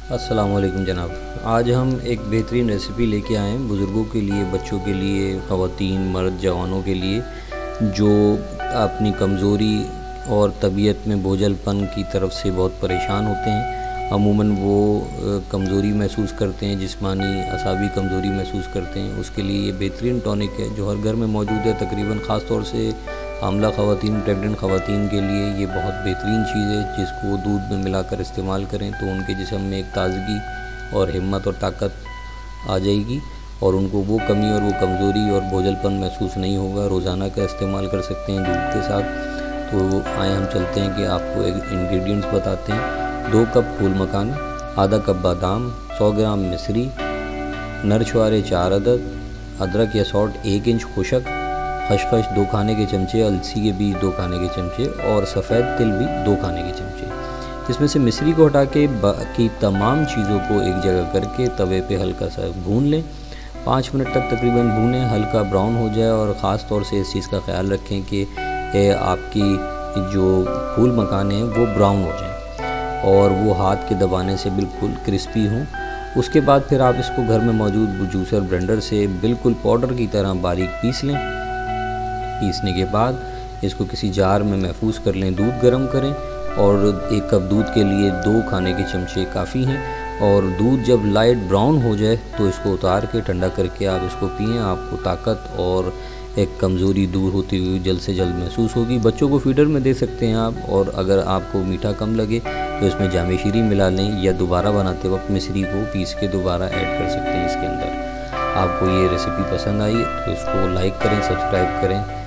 अस्सलाम वालेकुम जनाब। आज हम एक बेहतरीन रेसिपी लेके आए हैं बुज़ुर्गों के लिए, बच्चों के लिए, ख़वातीन, मर्द, जवानों के लिए जो अपनी कमज़ोरी और तबीयत में बोझलपन की तरफ से बहुत परेशान होते हैं। अमूमन वो कमज़ोरी महसूस करते हैं, जिस्मानी असाबी कमज़ोरी महसूस करते हैं। उसके लिए ये बेहतरीन टॉनिक है जो हर घर में मौजूद है तकरीबन। ख़ास तौर से हामला ख़वातीन, प्रेग्नेंट ख़वातीन के लिए ये बहुत बेहतरीन चीज़ है जिसको दूध में मिलाकर इस्तेमाल करें तो उनके जिस्म में एक ताज़गी और हिम्मत और ताकत आ जाएगी और उनको वो कमी और वो कमज़ोरी और बोझलपन महसूस नहीं होगा। रोज़ाना का इस्तेमाल कर सकते हैं दूध के साथ। तो आए हम चलते हैं कि आपको एक इंग्रेडिएंट्स बताते हैं। 2 कप फूल मखाने, आधा कप बादाम, 100 ग्राम मिश्री, नर छुहारे 4 अदद, अदरक या सौंठ 1 इंच खुशक, खसखस 2 खाने के चमचे, अलसी के बीज 2 खाने के चमचे और सफ़ेद तिल भी 2 खाने के चमचे। इसमें से मिश्री को हटा के बाकी तमाम चीज़ों को एक जगह करके तवे पे हल्का सा भून लें। 5 मिनट तक तकरीबन भूनें, हल्का ब्राउन हो जाए। और ख़ास तौर से इस चीज़ का ख्याल रखें कि आपकी जो फूल मखाने हैं वो ब्राउन हो जाएं और वो हाथ के दबाने से बिल्कुल क्रिस्पी हों। उसके बाद फिर आप इसको घर में मौजूद जूसर ब्लेंडर से बिल्कुल पाउडर की तरह बारीक पीस लें। पीसने के बाद इसको किसी जार में महफूज कर लें। दूध गर्म करें और 1 कप दूध के लिए 2 खाने के चमचे काफ़ी हैं। और दूध जब लाइट ब्राउन हो जाए तो इसको उतार के ठंडा करके आप इसको पिएं। आपको ताकत और एक कमज़ोरी दूर होती हुई जल्द से जल्द महसूस होगी। बच्चों को फीडर में दे सकते हैं आप। और अगर आपको मीठा कम लगे तो इसमें जामे शीरी मिला लें या दोबारा बनाते वक्त मिश्री को पीस के दोबारा ऐड कर सकते हैं इसके अंदर। आपको ये रेसिपी पसंद आई तो इसको लाइक करें, सब्सक्राइब करें।